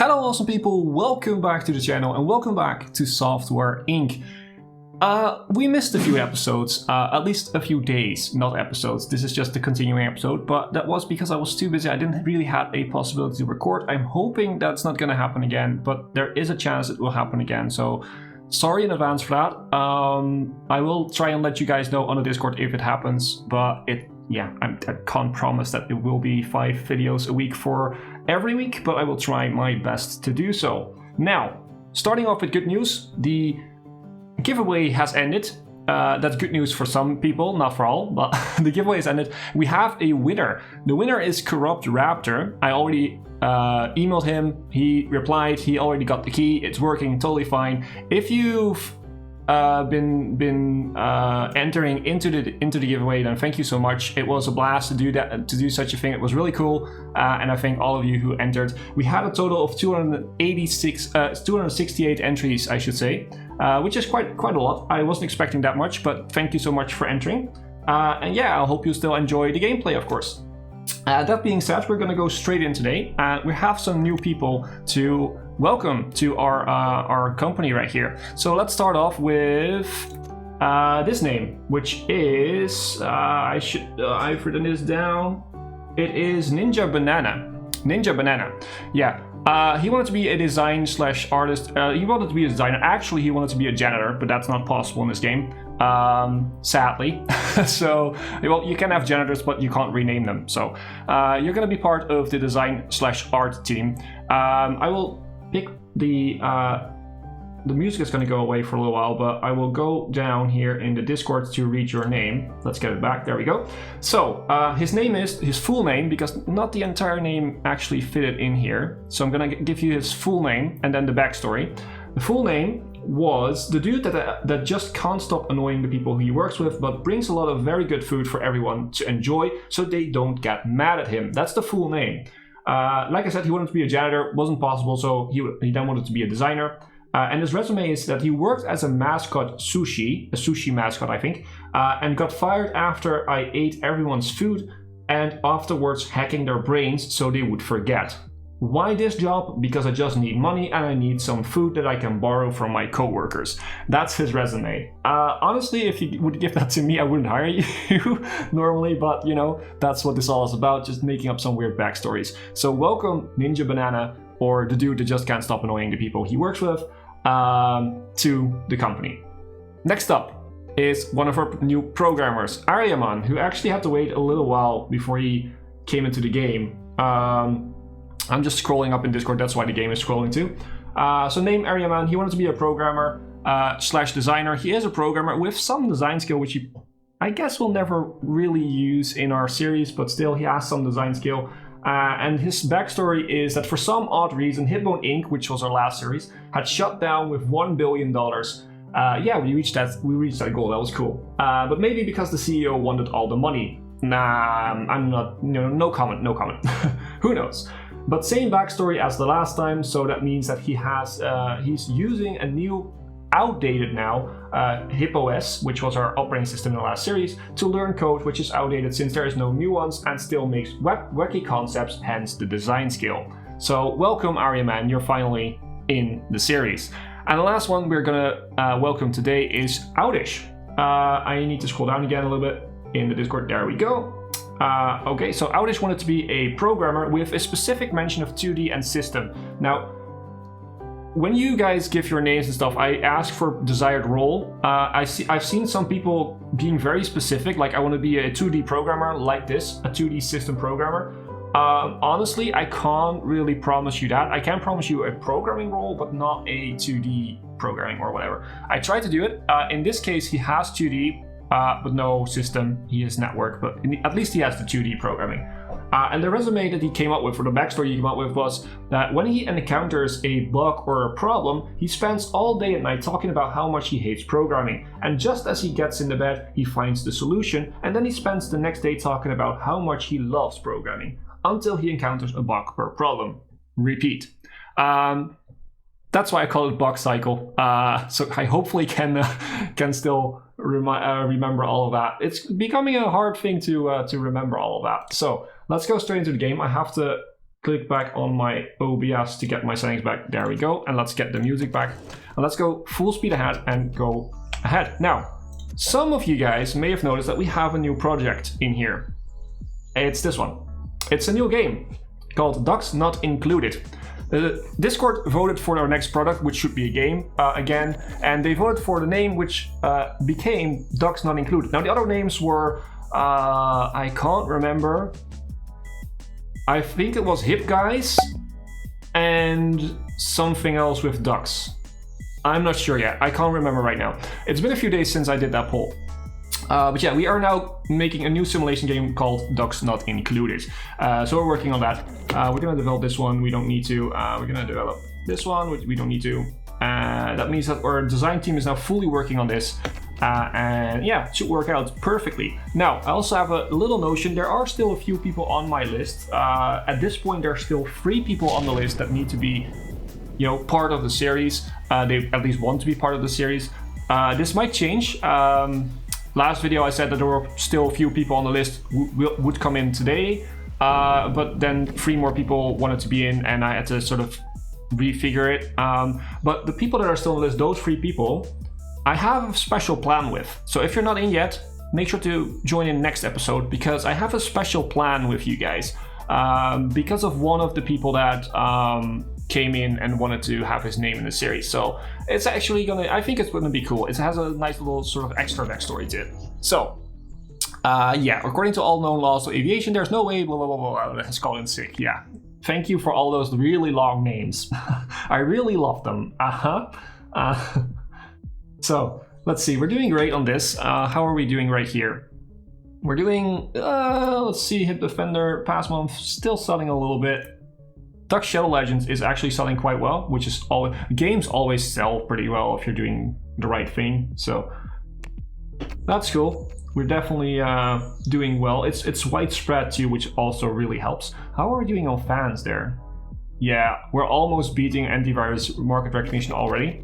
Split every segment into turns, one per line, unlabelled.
Hello awesome people, welcome back to the channel and welcome back to Software Inc. We missed a few episodes, at least a few days, not episodes. This is just a continuing episode, but that was because I was too busy. I didn't really have a possibility to record. I'm hoping that's not going to happen again, but there is a chance it will happen again. So sorry in advance for that. I will try and let you guys know on the Discord if it happens, but I can't promise that it will be 5 videos a week for every week, but I will try my best to do so. Now, starting off with good news, the giveaway has ended. That's good news for some people, not for all, but the giveaway has ended. We have a winner. The winner is Corrupt Raptor. I already emailed him. He replied. He already got the key. It's working totally fine. If you've been entering into the giveaway, then thank you so much. It was a blast to do that, to do such a thing. It was really cool, and I thank all of you who entered. We had a total of 268 entries, I should say, which is quite a lot. I wasn't expecting that much, but thank you so much for entering. And yeah, I hope you still enjoy the gameplay, of course. That being said, we're gonna go straight in today, and we have some new people to welcome to our company right here. So let's start off with this name, which is I've written this down. It is Ninja Banana. Ninja Banana. Yeah. He wanted to be a design / artist. He wanted to be a designer. Actually, he wanted to be a janitor, but that's not possible in this game, sadly. So, well, you can have janitors, but you can't rename them. So, you're going to be part of the design / art team. I will pick the music is going to go away for a little while, but I will go down here in the Discord to read your name. Let's get it back. There we go. So his name is his full name, because not the entire name actually fitted in here. So I'm going to give you his full name and then the backstory. The full name was the dude that just can't stop annoying the people who he works with, but brings a lot of very good food for everyone to enjoy so they don't get mad at him. That's the full name. Like I said, he wanted to be a janitor, wasn't possible, so he then wanted to be a designer. And his resume is that he worked as a sushi mascot, I think, and got fired after I ate everyone's food and afterwards hacking their brains so they would forget. Why this job? Because I just need money and I need some food that I can borrow from my coworkers. That's his resume. Honestly, if you would give that to me, I wouldn't hire you normally, but you know, that's what this all is about, just making up some weird backstories. So welcome Ninja Banana, or the dude that just can't stop annoying the people he works with, to the company. Next up is one of our new programmers, Aryaman, who actually had to wait a little while before he came into the game. I'm just scrolling up in Discord, that's why the game is scrolling too. So name Aryaman, he wanted to be a programmer / designer. He is a programmer with some design skill, which he, I guess, will never really use in our series, but still he has some design skill. And his backstory is that for some odd reason, Hipbone Inc., which was our last series, had shut down with $1 billion. Yeah, we reached that goal, that was cool. But maybe because the CEO wanted all the money. Nah, I'm not, no comment. Who knows? But same backstory as the last time, so that means that he's using a new, outdated now, HipOS, which was our operating system in the last series, to learn code which is outdated since there is no new ones and still makes wacky concepts, hence the design skill. So welcome Aryaman, you're finally in the series. And the last one we're gonna welcome today is Oudish. I need to scroll down again a little bit in the Discord, there we go. Okay, so Oudish wanted to be a programmer with a specific mention of 2D and system. Now, when you guys give your names and stuff, I ask for desired role. I've seen some people being very specific, like I want to be a 2D programmer like this, a 2D system programmer. Honestly, I can't really promise you that. I can promise you a programming role, but not a 2D programming or whatever. I tried to do it. In this case, he has 2D, but no system. He is network, but at least he has the 2D programming. And the resume that he came up with, or the backstory he came up with, was that when he encounters a bug or a problem, he spends all day and night talking about how much he hates programming. And just as he gets into bed, he finds the solution, and then he spends the next day talking about how much he loves programming, until he encounters a bug or a problem. Repeat. That's why I call it bug cycle. So I hopefully can still remember all of that. It's becoming a hard thing to remember all of that. So let's go straight into the game. I have to click back on my OBS to get my settings back. There we go. And let's get the music back. And let's go full speed ahead and go ahead. Now, some of you guys may have noticed that we have a new project in here. It's this one. It's a new game called Ducks Not Included. Discord voted for our next product, which should be a game again, and they voted for the name which became Ducks Not Included. Now the other names were, I can't remember. I think it was Hip Guys and something else with ducks. I'm not sure yet. I can't remember right now. It's been a few days since I did that poll. But yeah, we are now making a new simulation game called Ducks Not Included. So we're working on that. We're gonna develop this one. We don't need to. We're gonna develop this one, which we don't need to. That means that our design team is now fully working on this. And yeah, it should work out perfectly. Now, I also have a little notion. There are still a few people on my list. At this point, there are still 3 people on the list that need to be, you know, part of the series. They at least want to be part of the series. This might change. Last video I said that there were still a few people on the list who would come in today, but then 3 more people wanted to be in, and I had to sort of refigure it. But the people that are still on the list, those 3 people, I have a special plan with. So if you're not in yet, make sure to join in next episode, because I have a special plan with you guys. Because of one of the people that came in and wanted to have his name in the series. So it's actually I think it's gonna be cool. It has a nice little sort of extra backstory to it. So yeah, according to all known laws of aviation, there's no way blah blah blah blah has called in sick. Yeah, thank you for all those really long names. I really love them. So let's see, we're doing great on this. How are we doing right here? We're doing, let's see, Hit Defender, past month, still selling a little bit. Duck Shadow Legends is actually selling quite well, which is always, games always sell pretty well if you're doing the right thing. So that's cool. We're definitely doing well. It's widespread too, which also really helps. How are we doing on fans there? Yeah, we're almost beating antivirus market recognition already.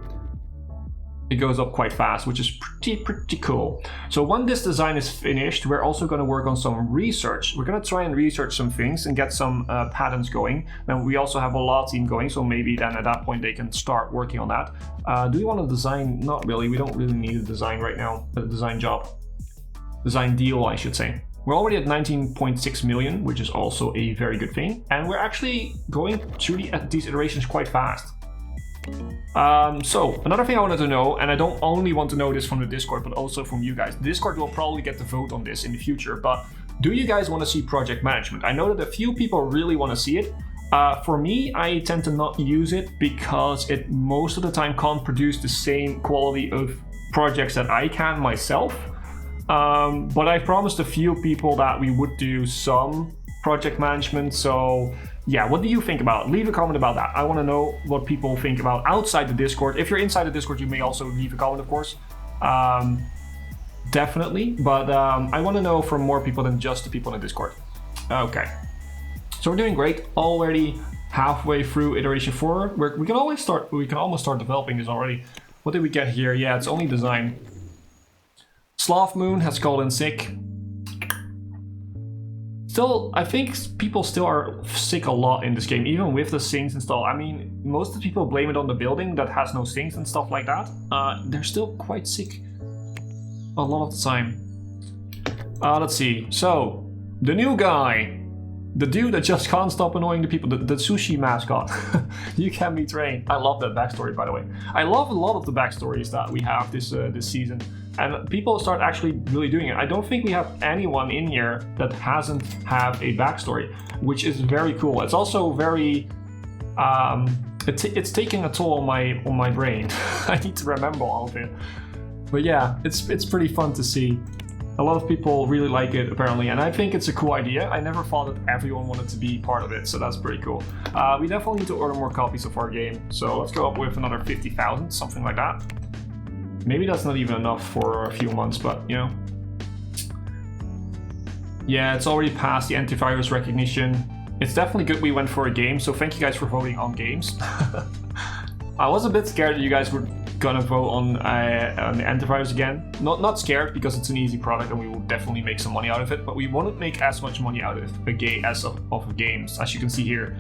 It goes up quite fast, which is pretty cool. So when this design is finished, we're also going to work on some research. We're going to try and research some things and get some patents going. Then we also have a law team going, so maybe then at that point they can start working on that. Do we want to design? Not really. We don't really need a design right now. A design job. Design deal, I should say. We're already at 19.6 million, which is also a very good thing. And we're actually going through these iterations quite fast. So another thing I wanted to know, and I don't only want to know this from the Discord, but also from you guys. Discord will probably get the vote on this in the future, but do you guys want to see project management? I know that a few people really want to see it. For me, I tend to not use it because it most of the time can't produce the same quality of projects that I can myself. But I promised a few people that we would do some project management, so yeah, what do you think about it? Leave a comment about that. I want to know what people think about outside the Discord. If you're inside the Discord, you may also leave a comment, of course. Definitely, but I want to know from more people than just the people in the Discord. Okay, so we're doing great. Already halfway through iteration 4. We can almost start developing this already. What did we get here? Yeah, it's only design. Slav Moon has called in sick. Still, I think people still are sick a lot in this game, even with the sinks installed. I mean, most of the people blame it on the building that has no sinks and stuff like that. They're still quite sick a lot of the time. Let's see. So, the new guy. The dude that just can't stop annoying the people. The sushi mascot. You can be trained. I love that backstory, by the way. I love a lot of the backstories that we have this season. And people start actually really doing it. I don't think we have anyone in here that hasn't have a backstory, which is very cool. It's also very, it's taking a toll on my brain. I need to remember all of it. But yeah, it's pretty fun to see. A lot of people really like it apparently, and I think it's a cool idea. I never thought that everyone wanted to be part of it, so that's pretty cool. We definitely need to order more copies of our game, so let's go up with another 50,000, something like that. Maybe that's not even enough for a few months, but you know. Yeah, it's already passed the antivirus recognition. It's definitely good we went for a game, so thank you guys for voting on games. I was a bit scared that you guys were gonna vote on the antivirus again. Not scared, because it's an easy product and we will definitely make some money out of it, but we won't make as much money out of games. As you can see here,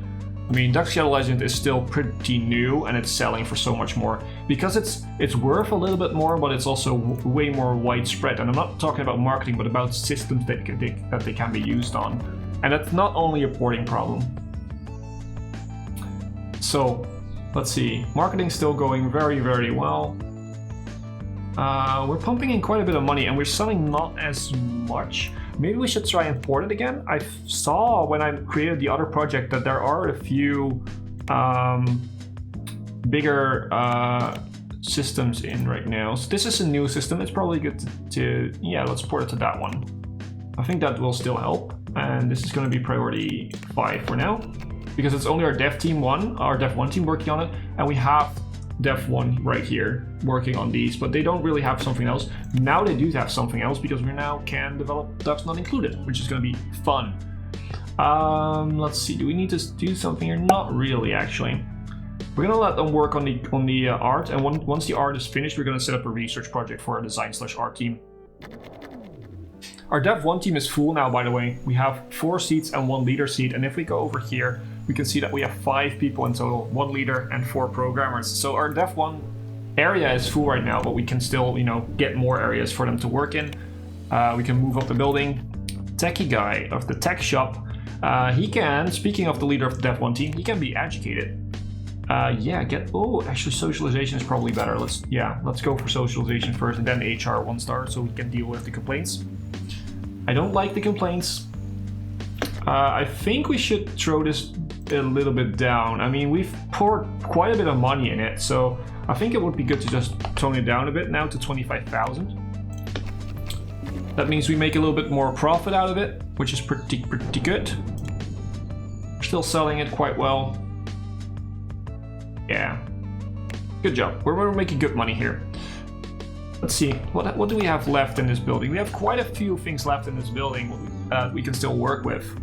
I mean, Duck Shadow Legend is still pretty new and it's selling for so much more because it's worth a little bit more, but it's also way more widespread. And I'm not talking about marketing, but about systems that they can be used on. And that's not only a porting problem. So let's see, marketing's still going very, very well. We're pumping in quite a bit of money and we're selling not as much. Maybe we should try and port it again. I saw when I created the other project that there are a few bigger systems in right now. So this is a new system. It's probably good to yeah, let's port it to that one. I think that will still help. And this is going to be priority 5 for now, because it's only our dev team 1, our dev 1 team working on it, and we have dev 1 right here working on these, but they don't really have something else. Now they do have something else because we now can develop ducks not included, which is going to be fun. Let's see, do we need to do something here? Not really, actually. We're going to let them work on the art, and once the art is finished, we're going to set up a research project for our design/art team. Our dev 1 team is full now, by the way. We have 4 seats and 1 leader seat, and if we go over here, we can see that we have 5 people in total, 1 leader and 4 programmers. So our dev 1 area is full right now, but we can still, you know, get more areas for them to work in. We can move up the building. Techie guy of the tech shop, he can, speaking of the leader of the dev 1 team, he can be educated. Yeah, actually socialization is probably better. Let's go for socialization first and then HR 1 star so we can deal with the complaints. I don't like the complaints. I think we should throw this a little bit down. I mean, we've poured quite a bit of money in it, so I think it would be good to just tone it down a bit now to 25,000. That means we make a little bit more profit out of it, which is pretty good. We're still selling it quite well. Yeah, good job. We're making good money here. Let's see, what do we have left in this building? We have quite a few things left in this building we can still work with.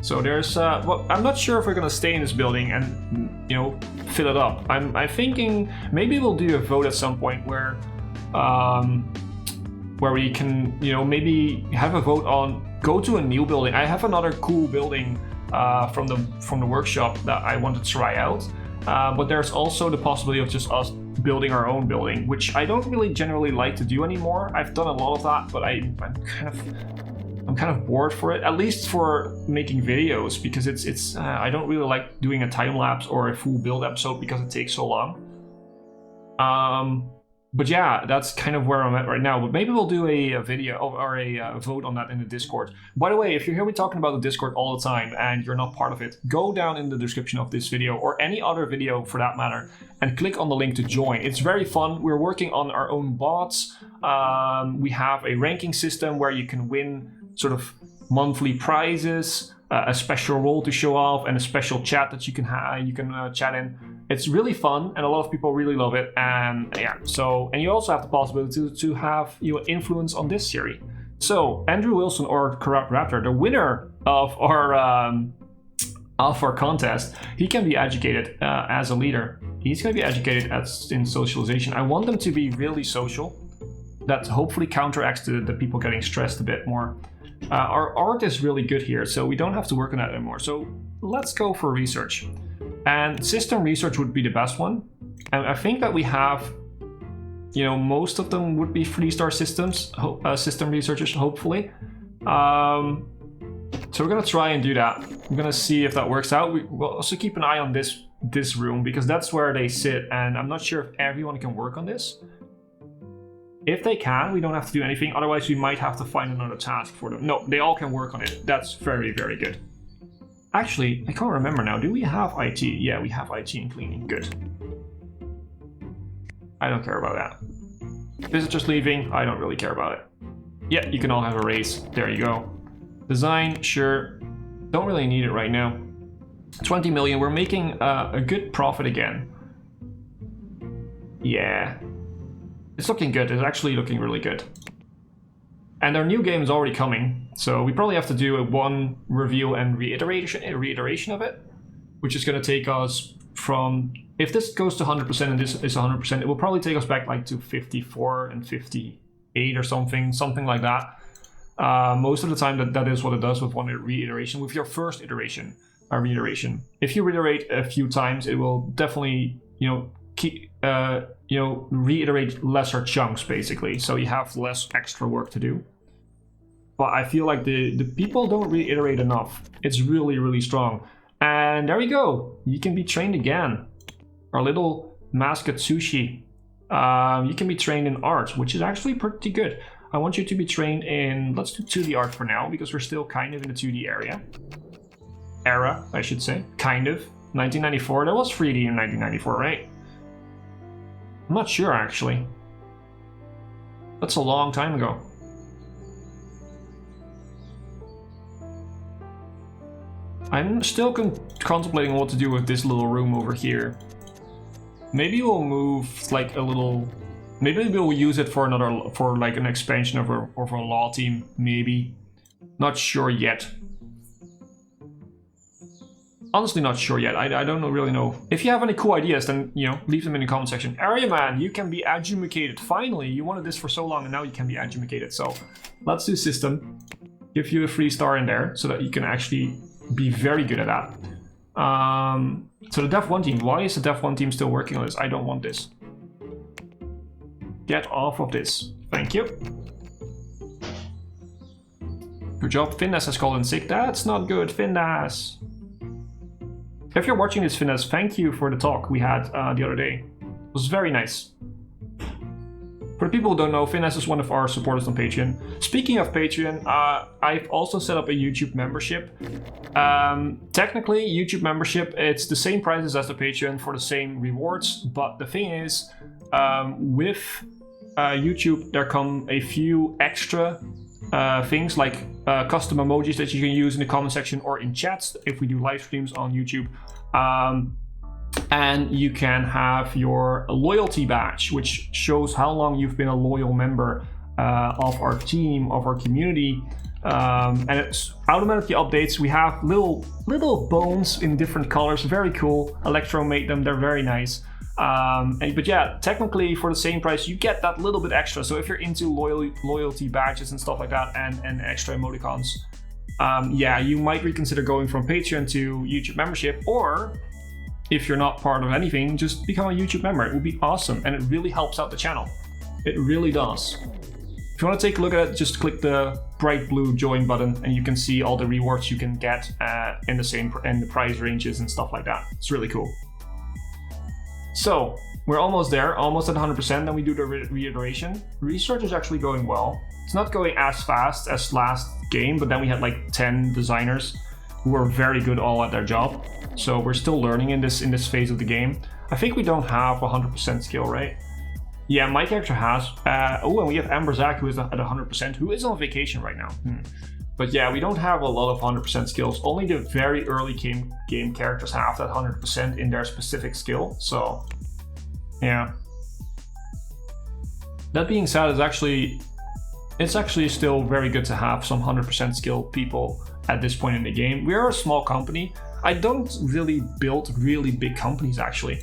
So there's, well, I'm not sure if we're gonna stay in this building and, you know, fill it up. I'm thinking maybe we'll do a vote at some point where we can, you know, maybe have a vote on go to a new building. I have another cool building from the workshop that I want to try out. But there's also the possibility of just us building our own building, which I don't really generally like to do anymore. I've done a lot of that, but I'm kind of bored for it, at least for making videos, because it's I don't really like doing a time lapse or a full build episode because it takes so long. But yeah, that's kind of where I'm at right now. But maybe we'll do a video or a vote on that in the Discord. By the way, if you hear me talking about the Discord all the time and you're not part of it, go down in the description of this video or any other video for that matter and click on the link to join. It's very fun. We're working on our own bots. We have a ranking system where you can win sort of monthly prizes, a special role to show off, and a special chat that you can chat in. It's really fun, and a lot of people really love it. And yeah, and you also have the possibility to have influence on this series. So Andrew Wilson or Corrupt Raptor, the winner of our contest, he can be educated as a leader. He's going to be educated in socialization. I want them to be really social. That hopefully counteracts the people getting stressed a bit more. Our art is really good here, so we don't have to work on that anymore. So let's go for research. And system research would be the best one. And I think that we have, you know, most of them would be 3-star systems, system researchers, hopefully. So we're gonna try and do that. We're gonna see if that works out. We'll also keep an eye on this room because that's where they sit. And I'm not sure if everyone can work on this. If they can, we don't have to do anything. Otherwise, we might have to find another task for them. No, they all can work on it. That's very, very good. Actually, I can't remember now. Do we have IT? Yeah, we have IT and cleaning. Good. I don't care about that. Visitors leaving. I don't really care about it. Yeah, you can all have a raise. There you go. Design, sure. Don't really need it right now. 20 million. We're making a good profit again. Yeah. It's looking good. It's actually looking really good. And our new game is already coming, so we probably have to do a 1 review and reiteration of it, which is going to take us from, if this goes to 100% and this is 100%, it will probably take us back like to 54 and 58 or something like that. Most of the time that is what it does with 1 reiteration. With your first iteration, a reiteration. If you reiterate a few times, it will definitely, reiterate lesser chunks basically, so you have less extra work to do. But I feel like the people don't reiterate enough. It's really, really strong. And there we go. You can be trained again. Our little mascot Sushi. You can be trained in art, which is actually pretty good. I want you to be trained in, let's do 2D art for now, because we're still kind of in the 2D era, I should say. Kind of. 1994, that was 3D in 1994, right? I'm not sure, actually. That's a long time ago. I'm still contemplating what to do with this little room over here. Maybe we'll move like a little. Maybe we'll use it for like an expansion of a law team. Maybe, not sure yet. Honestly, not sure yet. I don't really know. If you have any cool ideas, then leave them in the comment section. Area man, you can be adjudicated. Finally, you wanted this for so long, and now you can be adjudicated. So, let's do system. Give you a free star in there so that you can actually be very good at that. So the Dev 1 team, why is the Dev 1 team still working on this? I don't want this. Get off of this. Thank you. Good job. Finnas has called in sick. That's not good, Finnas. If you're watching this, Finnas, thank you for the talk we had the other day. It was very nice. For the people who don't know, Finnas is one of our supporters on Patreon. Speaking of Patreon, I've also set up a YouTube membership. Technically, YouTube membership, it's the same prices as the Patreon for the same rewards. But the thing is, with YouTube, there come a few extra things like custom emojis that you can use in the comment section or in chats if we do live streams on YouTube. And you can have your loyalty badge, which shows how long you've been a loyal member of our team, of our community. And it automatically updates. We have little bones in different colors, very cool. Electro made them, they're very nice. But yeah, technically for the same price, you get that little bit extra. So if you're into loyalty badges and stuff like that, and extra emoticons, yeah, you might reconsider going from Patreon to YouTube membership, or if you're not part of anything, just become a YouTube member. It would be awesome, and it really helps out the channel. It really does. If you want to take a look at it, just click the bright blue join button, and you can see all the rewards you can get in the price ranges and stuff like that. It's really cool. So we're almost there, almost at 100%. Then we do the reiteration. Research is actually going well. It's not going as fast as last game, but then we had like 10 designers who were very good all at their job. So we're still learning in this phase of the game. I think we don't have 100% skill, right? Yeah, my character has. Oh, and we have Amber Zach, who is at 100%, who is on vacation right now. But yeah, we don't have a lot of 100% skills. Only the very early game characters have that 100% in their specific skill. So, yeah. That being said, it's actually still very good to have some 100% skilled people at this point in the game. We are a small company. I don't really build really big companies, actually.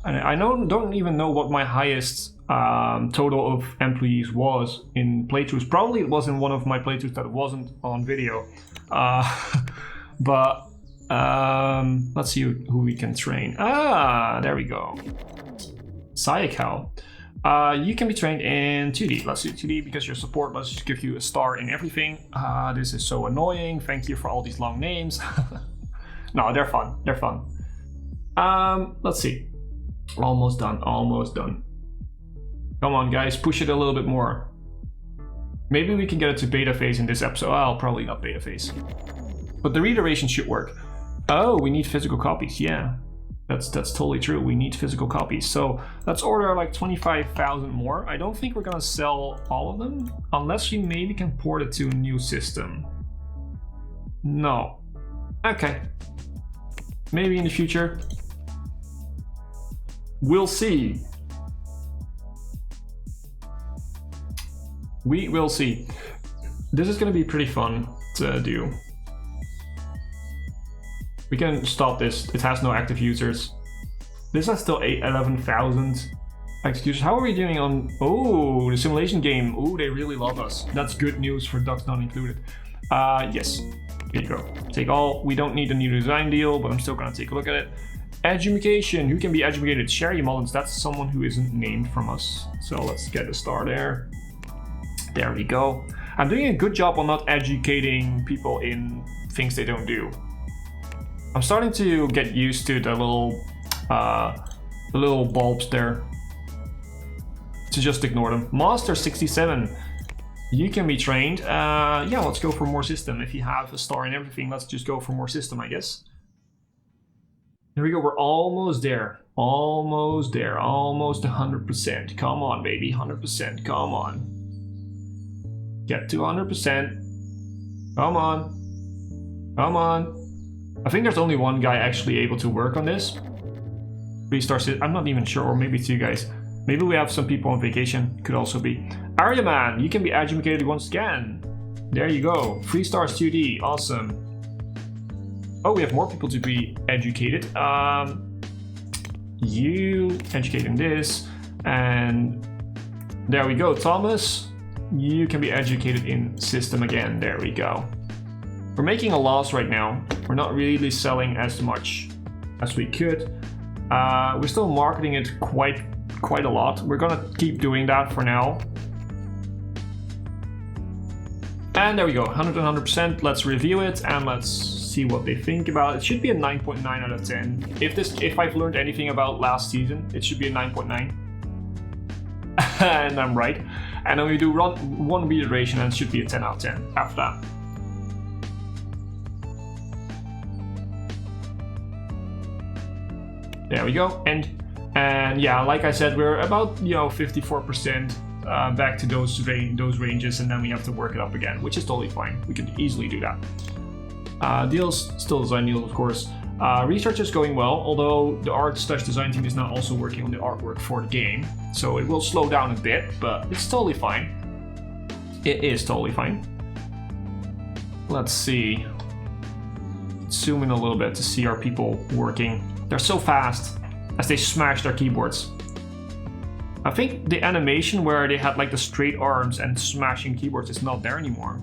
And I don't even know what my highest total of employees was in playthroughs. Probably it was in one of my playthroughs that wasn't on video. But let's see who we can train. There we go. Sayakal. You can be trained in 2D. Let's do 2D because your support. Let's just give you a star in everything. This is so annoying. Thank you for all these long names. No, they're fun. They're fun. Let's see. Almost done. Almost done. Come on, guys. Push it a little bit more. Maybe we can get it to beta phase in this episode. I'll probably not beta phase. But the reiteration should work. Oh, we need physical copies. Yeah. That's totally true. We need physical copies. So let's order like 25,000 more. I don't think we're gonna sell all of them unless we maybe can port it to a new system. No. Okay. Maybe in the future. We'll see. We will see. This is gonna be pretty fun to do. We can stop this. It has no active users. This has still 11,000 active users. How are we doing on... Oh, the simulation game. Oh, they really love us. That's good news for Ducks Not Included. Yes. Here you go. Take all. We don't need a new design deal, but I'm still gonna take a look at it. Education. Who can be educated? Sherry Mullins. That's someone who isn't named from us. So let's get a star there. There we go. I'm doing a good job on not educating people in things they don't do. I'm starting to get used to the little bulbs there. To just ignore them. Master 67. You can be trained. Yeah, let's go for more system. If you have a star and everything, let's just go for more system, I guess. There we go. We're almost there. Almost there. Almost 100%. Come on, baby. 100%. Come on. Get to 100%. Come on. Come on. I think there's only one guy actually able to work on this. 3-star. I'm not even sure. Or maybe 2 guys. Maybe we have some people on vacation. Could also be. Aryaman, you can be educated once again. There you go. 3 stars 2D. Awesome. Oh, we have more people to be educated. You educate in this. And there we go. Thomas, you can be educated in system again. There we go. We're making a loss right now. We're not really selling as much as we could. We're still marketing it quite a lot. We're gonna keep doing that for now. And there we go, 100%. Let's review it and let's see what they think about it. It should be a 9.9 out of 10. If I've learned anything about last season, it should be a 9.9. And I'm right. And then we do one reiteration and it should be a 10 out of 10 after that. There we go. And yeah, like I said, we're about 54% back to those ranges, and then we have to work it up again, which is totally fine. We can easily do that. Deals, still design deals, of course. Research is going well, although the art/design team is now also working on the artwork for the game, so it will slow down a bit, but it's totally fine. It is totally fine. Let's see. Zoom in a little bit to see our people working. They're so fast as they smash their keyboards. I think the animation where they had like the straight arms and smashing keyboards is not there anymore.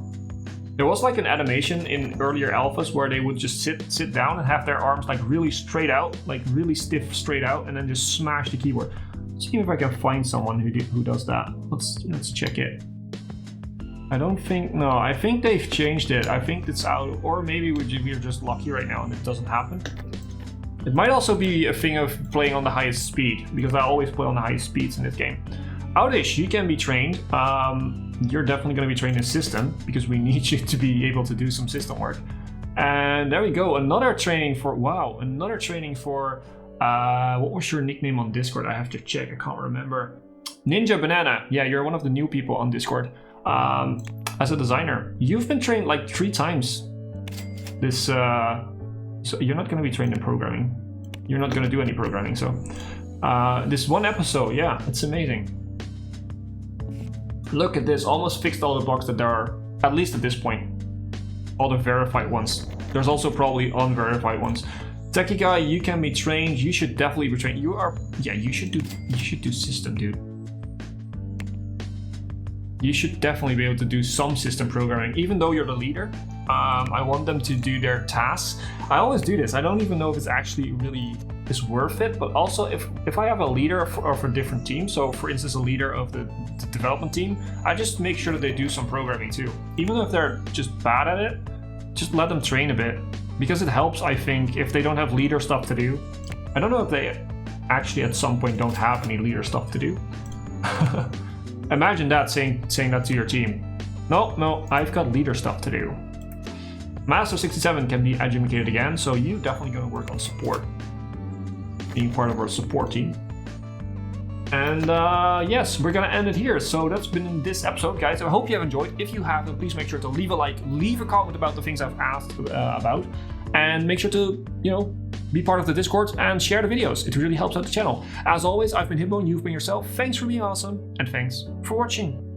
There was like an animation in earlier alphas where they would just sit down and have their arms like really straight out, like really stiff straight out, and then just smash the keyboard. Let's see if I can find someone who does that. Let's check it. I don't think, no, I think they've changed it. I think it's out, or maybe we're just lucky right now and it doesn't happen. It might also be a thing of playing on the highest speed, because I always play on the highest speeds in this game. Oudish, you can be trained. You're definitely going to be trained in system, because we need you to be able to do some system work. And there we go, another training for, what was your nickname on Discord? I have to check, I can't remember. Ninja Banana, yeah, you're one of the new people on Discord. As a designer, you've been trained like 3 times. So you're not going to be trained in programming. You're not going to do any programming, so. This one episode, yeah, it's amazing. Look at this, almost fixed all the bugs that there are, at least at this point. All the verified ones. There's also probably unverified ones. Techie guy, you can be trained. You should definitely be trained. You should do system, dude. You should definitely be able to do some system programming, even though you're the leader. I want them to do their tasks. I always do this. I don't even know if it's actually really is worth it, but also if I have a leader of a different team, so for instance a leader of the development team, I just make sure that they do some programming too. Even if they're just bad at it, just let them train a bit, because it helps, I think, if they don't have leader stuff to do. I don't know if they actually at some point don't have any leader stuff to do. Imagine that, saying that to your team. No, I've got leader stuff to do. Master 67 can be educated again, so you definitely going to work on support, being part of our support team. And yes, we're going to end it here. So that's been this episode, guys. I hope you have enjoyed. If you have, then please make sure to leave a like, leave a comment about the things I've asked about, and make sure to, be part of the Discord and share the videos. It really helps out the channel. As always, I've been Hipbone, you've been yourself. Thanks for being awesome, and thanks for watching.